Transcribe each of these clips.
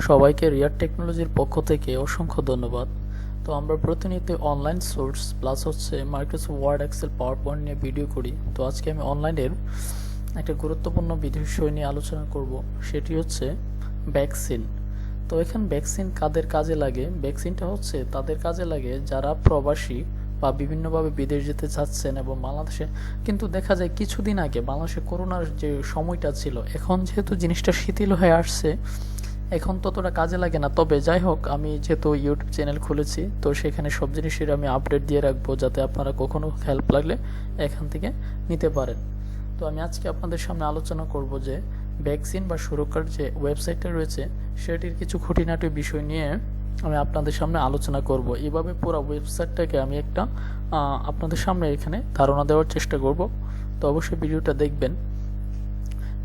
সবাইকে রিয়ার টেকনোলজির পক্ষ থেকে অসংখ্য ধন্যবাদ। তো আমরা প্রতিনিয়ত অনলাইন সোর্স প্লাস হচ্ছে Microsoft Word, Excel, power point নিয়ে ভিডিও করি। তো আজকে আমি অনলাইনের একটা গুরুত্বপূর্ণ বিষয় নিয়ে আলোচনা করব, সেটি হচ্ছে ভ্যাকসিন। তো এখানে ভ্যাকসিন কাদের কাজে লাগে? ভ্যাকসিনটা হচ্ছে তাদের কাজে লাগে যারা প্রবাসী বা বিভিন্নভাবে বিদেশ যেতে চাচ্ছেন এবং বাংলাদেশে, কিন্তু দেখা যায় কিছুদিন আগে বাংলাদেশে করোনার যে সময়টা ছিল, এখন যেহেতু জিনিসটা শিথিল হয়ে আসছে, এখন ততটা কাজে লাগে না। তবে যাই হোক, আমি যেহেতু ইউটিউব চ্যানেল খুলেছি, তো সেখানে সব জিনিসের আমি আপডেট দিয়ে রাখবো, যাতে আপনারা কখনো হেল্প লাগলে এখান থেকে নিতে পারেন। তো আমি আজকে আপনাদের সামনে আলোচনা করব যে ভ্যাকসিন বা সুরক্ষার যে ওয়েবসাইটটা রয়েছে সেটির কিছু খুঁটিনাটি বিষয় নিয়ে আমি আপনাদের সামনে আলোচনা করব। এইভাবে পুরো ওয়েবসাইটটাকে আমি একটা আপনাদের সামনে এখানে ধারণা দেওয়ার চেষ্টা করব। তো অবশ্যই ভিডিওটা দেখবেন।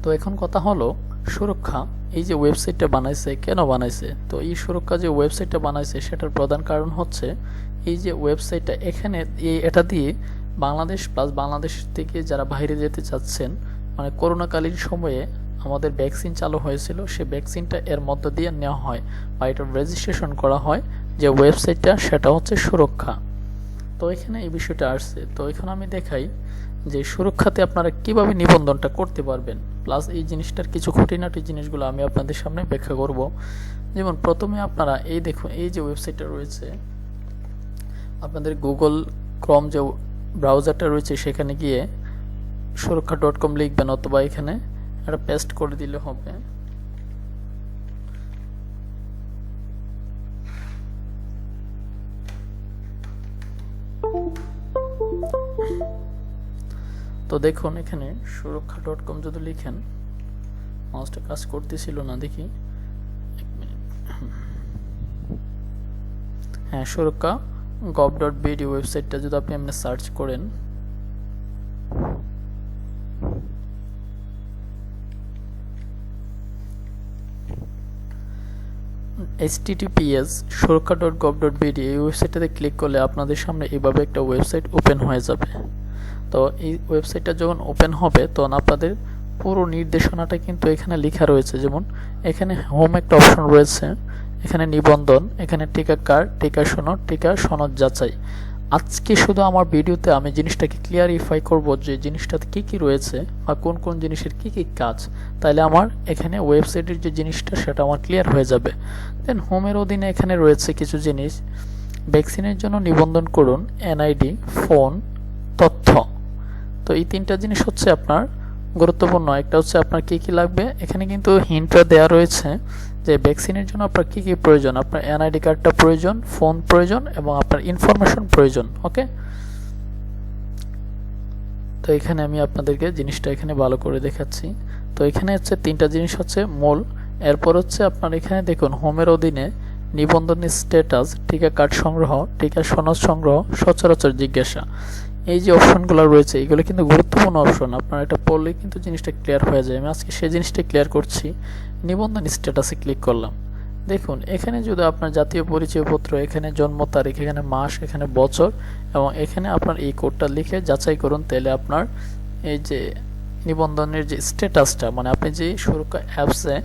তো এখন কথা হলো সুরক্ষা। এই যে ওয়েবসাইটটা বানাইছে, কেন বানাইছে? তো এই সুরক্ষা যে ওয়েবসাইটটা বানাইছে সেটার প্রধান কারণ হচ্ছে এই যে ওয়েবসাইটটা, এখানে এটা দিয়ে বাংলাদেশ প্লাস বাংলাদেশ থেকে যারা বাইরে যেতে চাচ্ছেন, মানে করোনাকালীন সময়ে আমাদের ভ্যাকসিন চালু হয়েছিল, সেই ভ্যাকসিনটা এর মধ্য দিয়ে নেওয়া হয় বা এটা রেজিস্ট্রেশন করা হয় যে ওয়েবসাইটটা, সেটা হচ্ছে সুরক্ষা। তো এখানে এই বিষয়টা আসছে। তো এখানে আমি দেখাই যে সুরক্ষাতে আপনারা কিভাবে নিবন্ধনটা করতে পারবেন, প্লাস এই জিনিসটার কিছু খুঁটিনাটি জিনিসগুলো আমি আপনাদের সামনে ব্যাখ্যা করব। যেমন প্রথমে আপনারা এই দেখুন, এই যে ওয়েবসাইটটা রয়েছে, আপনাদের গুগল ক্রোম যে ব্রাউজারটা রয়েছে সেখানে গিয়ে সুরক্ষা.com লিখবেন, অথবা এখানে একটা পেস্ট করে দিলে হবে। তো দেখুন এখানে সুরক্ষা.com যদি লিখেন, মাউসটা কাজ করতেছিল না, দেখি এক মিনিট। হ্যাঁ, সুরক্ষা gov.bd ওয়েবসাইটটা যদি আপনি এমনি সার্চ করেন, https সুরক্ষা.gov.bd এই ওয়েবসাইটটাতে ক্লিক করলে আপনাদের সামনে এইভাবে একটা ওয়েবসাইট ওপেন হয়ে যাবে। তো এই ওয়েবসাইটটা যখন ওপেন হবে তখন আপনাদের পুরো নির্দেশনাটা কিন্তু এখানে লেখা রয়েছে। যেমন এখানে হোম একটা অপশন রয়েছে, এখানে নিবন্ধন, এখানে টিকা কার্ড, টিকা সনদ, টিকা সনদ যাচাই। আজকে শুধু আমার ভিডিওতে আমি জিনিসটাকে ক্লিয়ারিফাই করব যে জিনিসটাতে কি কি রয়েছে বা কোন কোন জিনিসের কি কি কাজ, তাইলে আমার এখানে ওয়েবসাইটের যে জিনিসটা সেটা আমার ক্লিয়ার হয়ে যাবে। দেন হোমের অধীনে এখানে রয়েছে কিছু জিনিস। ভ্যাকসিনের জন্য নিবন্ধন করুন, এনআইডি, ফোন, তথ্য। তো এই তিনটা জিনিস হচ্ছে আপনার গুরুত্বপূর্ণ। একটা হচ্ছে আপনার কি কি লাগবে, এখানে কিন্তু হিন্টটা দেওয়া রয়েছে যে ভ্যাকসিনের জন্য আপনার কি কি প্রয়োজন। আপনার এনআইডি কার্ডটা প্রয়োজন, ফোন প্রয়োজন এবং আপনার ইনফরমেশন প্রয়োজন। ওকে, তো এখানে আমি আপনাদেরকে জিনিসটা এখানে ভালো করে দেখাচ্ছি। তো এখানে হচ্ছে তিনটা জিনিস হচ্ছে মূল। এরপর হচ্ছে আপনার এখানে দেখুন হোমের অধীনে নিবন্ধনের স্ট্যাটাস, টিকা কার্ড সংগ্রহ, টিকা সনদ সংগ্রহ, সচরাচর জিজ্ঞাসা, এই যে অপশনগুলো রয়েছে এগুলো কিন্তু গুরুত্বপূর্ণ অপশন। আপনারা এটা পড়লে কিন্তু জিনিসটা ক্লিয়ার হয়ে যায়। আমি আজকে সেই জিনিসটা ক্লিয়ার করছি। নিবন্ধন স্ট্যাটাসে ক্লিক করলাম। দেখুন এখানে যদি আপনার জাতীয় পরিচয়পত্র, এখানে জন্ম তারিখ, এখানে মাস, এখানে বছর এবং এখানে আপনার এই কোডটা লিখে যাচাই করুন, তাহলে আপনার এই যে নিবন্ধনের যে স্ট্যাটাসটা, মানে আপনি যে সুরক্ষা অ্যাপসে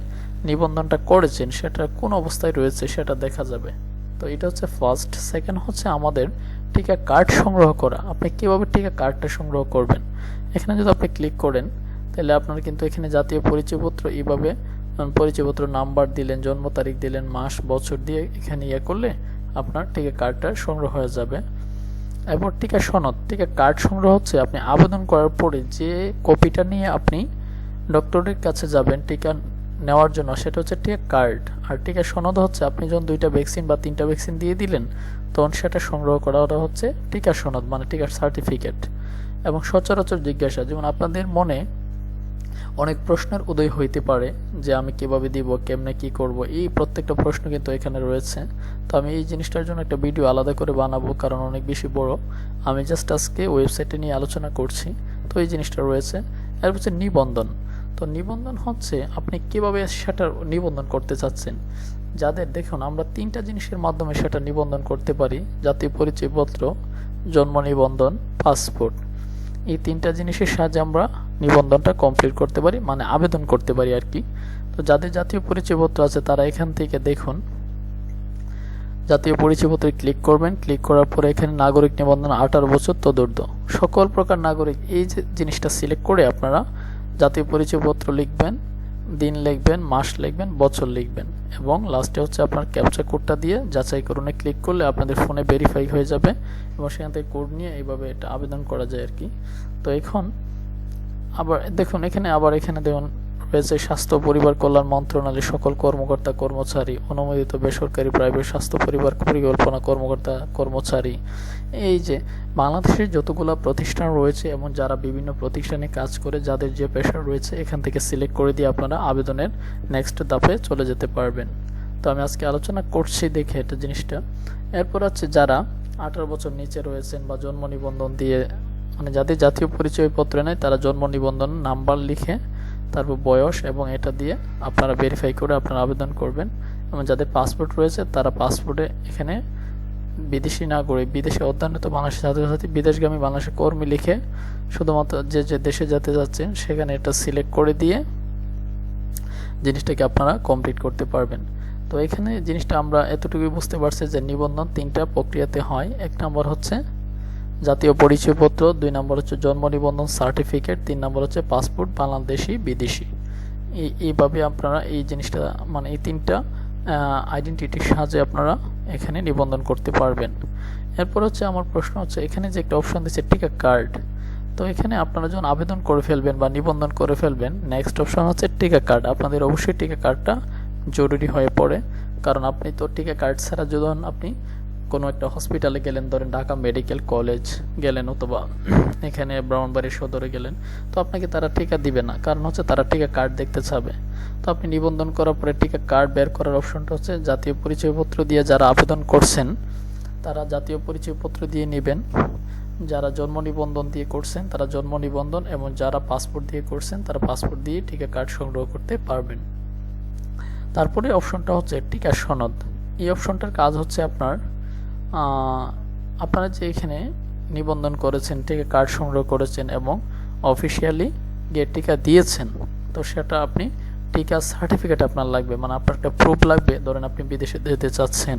নিবন্ধনটা করেছেন সেটা কোন অবস্থায় রয়েছে সেটা দেখা যাবে। তো এটা হচ্ছে ফার্স্ট। সেকেন্ড হচ্ছে আমাদের টিকা কার্ড সংগ্রহ করা। আপনি কিভাবে টিকা কার্ডটা সংগ্রহ করবেন, এখানে যদি আপনি ক্লিক করেন তাহলে আপনার কিন্তু এখানে জাতীয় পরিচয়পত্র, এইভাবে পরিচয়পত্র নাম্বার দিলেন, জন্ম তারিখ দিলেন, মাস বছর দিয়ে এখানে করলে আপনার টিকা কার্ডটা সংগ্রহ হয়ে যাবে। এরপর টিকা সনদ। টিকা কার্ড সংগ্রহ হচ্ছে আপনি আবেদন করার পরে যে কপিটা নিয়ে আপনি ডক্টরের কাছে যাবেন টিকা নেওয়ার জন্য, সেটা হচ্ছে টিকা কার্ড। আর টিকা সনদ হচ্ছে আপনি যখন 2টা ভ্যাকসিন বা 3টা ভ্যাকসিন দিয়ে দিলেন তখন সেটা সংগ্রহ করা, ওটা হচ্ছে টিকা সনদ, মানে টিকার সার্টিফিকেট। এবং সচরাচর জিজ্ঞাসা, যেমন আপনাদের মনে অনেক প্রশ্নের উদয় হইতে পারে যে আমি কিভাবে দিব, কেমনে কি করব, এই প্রত্যেকটা প্রশ্ন কিন্তু এখানে রয়েছে। তো আমি এই জিনিসটার জন্য একটা ভিডিও আলাদা করে বানাবো, কারণ অনেক বেশি বড়। আমি জাস্ট আজকে ওয়েবসাইটে নিয়ে আলোচনা করছি। তো এই জিনিসটা রয়েছে। এর হচ্ছে নিবন্ধন। তো নিবন্ধন হচ্ছে আপনি কিভাবে সেটা নিবন্ধন করতে চাচ্ছেন। যাদের দেখুন আমরা 3টা জিনিসের মাধ্যমে সেটা নিবন্ধন করতে পারি: জাতীয় পরিচয়পত্র, জন্ম নিবন্ধন, পাসপোর্ট। এই 3টা জিনিসের সাহায্যে আমরা নিবন্ধনটা কমপ্লিট করতে পারি, মানে আবেদন করতে পারি আর কি। তো যাদের জাতীয় পরিচয়পত্র আছে তারা এখান থেকে দেখুন জাতীয় পরিচয়পত্রে ক্লিক করবেন। ক্লিক করার পরে এখানে নাগরিক নিবন্ধন 18 বছর তদূর্ধ্ব সকল প্রকার নাগরিক, এই যে জিনিসটা সিলেক্ট করে আপনারা জাতীয় পরিচয়পত্র লিখবেন, দিন লিখবেন, মাস লিখবেন, বছর লিখবেন এবং লাস্টে হচ্ছে আপনার ক্যাপচা কোডটা দিয়ে যাচাই করুনে ক্লিক করলে আপনাদের ফোনে ভেরিফাই হয়ে যাবে এবং সেখান থেকে কোড নিয়ে এইভাবে এটা আবেদন করা যায় আর কি। তো এখন আবার দেখুন এখানে দেখুন রয়েছে স্বাস্থ্য পরিবার কল্যাণ মন্ত্রণালয়ের সকল কর্মকর্তা কর্মচারী, অনুমোদিত বেসরকারি প্রাইভেট স্বাস্থ্য পরিবার পরিকল্পনা কর্মকর্তা কর্মচারী, এই যে বাংলাদেশের যতগুলো প্রতিষ্ঠান রয়েছে এবং যারা বিভিন্ন প্রতিষ্ঠানে কাজ করে যাদের যে পেশা রয়েছে এখান থেকে সিলেক্ট করে দিয়ে আপনারা আবেদনের নেক্সট ধাপে চলে যেতে পারবেন। তো আমি আজকে আলোচনা করছি দেখে এটা জিনিসটা। এরপর হচ্ছে যারা 18 বছর নিচে রয়েছেন বা জন্ম নিবন্ধন দিয়ে মানে যাদের জাতীয় পরিচয়পত্র নেই তারা জন্ম নিবন্ধন নাম্বার লিখে তারপর বয়স এবং এটা দিয়ে আপনারা ভেরিফাই করে আপনারা আবেদন করবেন। এবং যাদের পাসপোর্ট রয়েছে তারা পাসপোর্টে এখানে বিদেশি নাগরিক, বিদেশে অধ্যয়নরত বাংলাদেশের ছাত্রছাত্রী, বিদেশগামী বাংলাদেশের কর্মী লিখে শুধুমাত্র যে দেশে যেতে যাচ্ছেন সেখানে এটা সিলেক্ট করে দিয়ে জিনিসটাকে আপনারা কমপ্লিট করতে পারবেন। তো এখানে জিনিসটা আমরা এতটুকুই বুঝতে পারছি যে নিবন্ধন 3টা প্রক্রিয়াতে হয়। 1 নম্বর হচ্ছে জাতীয় পরিচয়পত্র, 2 নম্বর হচ্ছে জন্ম নিবন্ধন সার্টিফিকেট, 3 নম্বর হচ্ছে পাসপোর্ট বাংলাদেশি বিদেশি। এইভাবে আপনারা এই জিনিসটা মানে এই 3টা আইডেন্টিটির সাহায্যে আপনারা এখানে নিবন্ধন করতে পারবেন। এরপর হচ্ছে আমার প্রশ্ন হচ্ছে এখানে যে একটা অপশন দিচ্ছে টিকা কার্ড, তো এখানে আপনারা যখন আবেদন করে ফেলবেন বা নিবন্ধন করে ফেলবেন নেক্সট অপশন হচ্ছে টিকা কার্ড। আপনাদের অবশ্যই টিকা কার্ডটা জরুরি হয়ে পড়ে, কারণ আপনি তো টিকা কার্ড ছাড়া যখন আপনি কোনো একটা হসপিটালে গেলেন, ধরেন ঢাকা মেডিকেল কলেজ গেলেন অথবা এখানে ব্রাহ্মণবাড়ির সদরে গেলেন, তো আপনাকে তারা টিকা দিবে না, কারণ হচ্ছে তারা টিকা কার্ড দেখতে চাবে। তো আপনি নিবন্ধন করার পরে টিকা কার্ড বের করার অপশনটা হচ্ছে জাতীয় পরিচয়পত্র দিয়ে যারা আবেদন করছেন তারা জাতীয় পরিচয়পত্র দিয়ে নেবেন, যারা জন্ম নিবন্ধন দিয়ে করছেন তারা জন্ম নিবন্ধন এবং যারা পাসপোর্ট দিয়ে করছেন তারা পাসপোর্ট দিয়ে টিকা কার্ড সংগ্রহ করতে পারবেন। তারপরে অপশনটা হচ্ছে টিকা সনদ। এই অপশনটার কাজ হচ্ছে আপনারা যে এখানে নিবন্ধন করেছেন, টিকা কার্ড সংগ্রহ করেছেন এবং অফিসিয়ালি গিয়ে টিকা দিয়েছেন, তো সেটা আপনি টিকা সার্টিফিকেট আপনার লাগবে, মানে আপনার একটা প্রুফ লাগবে। ধরেন আপনি বিদেশে যেতে চাচ্ছেন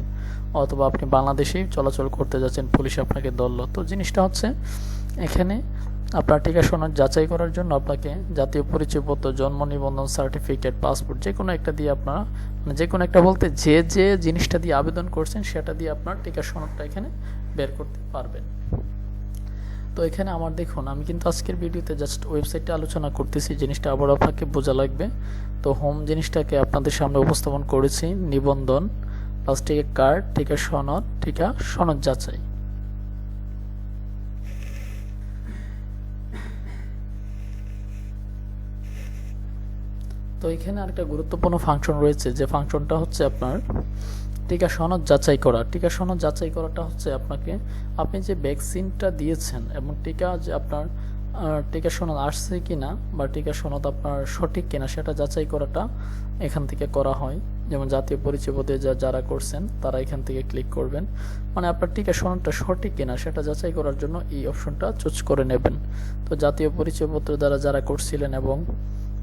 অথবা আপনি বাংলাদেশেই চলাচল করতে যাচ্ছেন, পুলিশ আপনাকে ধরলো, তো জিনিসটা হচ্ছে এখানে আপনার টিকা সনদ যাচাই করার জন্য আপনাকে জাতীয় পরিচয়পত্র, জন্ম নিবন্ধন সার্টিফিকেট, পাসপোর্ট যে কোনো একটা দিয়ে আপনারা মানে যে কোনো একটা বলতে যে জিনিসটা দিয়ে আবেদন করছেন সেটা দিয়ে আপনার টিকা সনদটা এখানে বের করতে পারবেন। তো এখানে আমার দেখুন আমি কিন্তু আজকের ভিডিওতে জাস্ট ওয়েবসাইটটা আলোচনা করতেছি, জিনিসটা আবার আপনাকে বোঝা লাগবে। তো হোম জিনিসটাকে আপনাদের সামনে উপস্থাপন করেছি, নিবন্ধন প্লাস টিকা কার্ড, টিকা সনদ যাচাই। তো এখানে আরেকটা গুরুত্বপূর্ণ ফাংশন রয়েছে, যে ফাংশনটা হচ্ছে আপনার টিকা সনদ যাচাই করা। টিকা সনদ যাচাই করাটা হচ্ছে আপনি যে ভ্যাকসিনটা দিয়েছেন এবং টিকা যে আপনার টিকা সনদ আসছে কিনা বা টিকা সনদ আপনার সঠিক কিনা সেটা যাচাই করাটা এখান থেকে করা হয়। যেমন জাতীয় পরিচয়পত্রে যারা করছেন তারা এখান থেকে ক্লিক করবেন, মানে আপনার টিকা সনদটা সঠিক কিনা সেটা যাচাই করার জন্য এই অপশনটা চুজ করে নেবেন। তো জাতীয় পরিচয়পত্র দ্বারা যারা করছিলেন এবং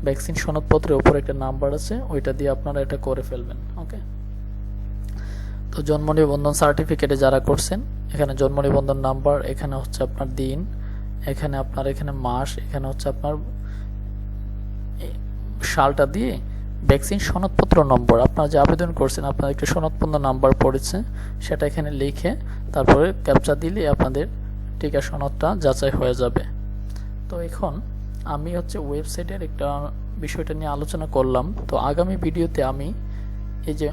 ভ্যাকসিন সনদপত্রের উপর একটা নাম্বার আছে, ওইটা দিয়ে আপনারা এটা করে ফেলবেন। ওকে, তো জন্ম নিবন্ধন সার্টিফিকেটে যারা করছেন এখানে জন্ম নিবন্ধন নাম্বার, এখানে হচ্ছে আপনার দিন, এখানে মাস, এখানে হচ্ছে আপনার সালটা দিয়ে ভ্যাকসিন সনদপত্র নম্বর, আপনারা যে আবেদন করছেন আপনার একটা সনদপত্র নাম্বার পড়েছে সেটা এখানে লিখে তারপরে ক্যাপচা দিলে আপনাদের টিকা সনদটা যাচাই হয়ে যাবে। তো এখন আমি ওয়েবসাইটের একটা বিষয়টা নিয়ে আলোচনা করলাম। তো আগামী ভিডিওতে আমি এই যে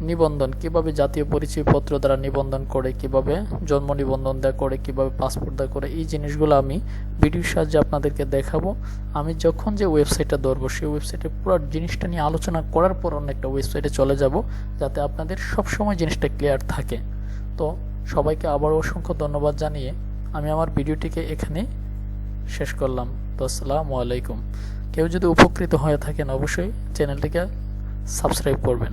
নিবন্ধন কিভাবে জাতীয় পরিচয়পত্র দ্বারা নিবন্ধন করে, কিভাবে জন্ম নিবন্ধন দেওয়া করে, কিভাবে পাসপোর্ট দেওয়া করে, এই জিনিসগুলো আমি ভিডিওর সাহায্যে আপনাদেরকে দেখাবো। আমি যখন যে ওয়েবসাইটটা ধরবো সেই ওয়েবসাইটে পুরো জিনিসটা নিয়ে আলোচনা করার পর অন্য একটা ওয়েবসাইটে চলে যাব, যাতে আপনাদের সবসময় জিনিসটা ক্লিয়ার থাকে। তো সবাইকে আবার অসংখ্য ধন্যবাদ জানিয়ে আমি আমার ভিডিওটিকে এখানে শেষ করলাম। তো আসসালামু আলাইকুম। কেউ যদি উপকৃত হয়ে থাকেন অবশ্যই চ্যানেলটিকে সাবস্ক্রাইব করবেন।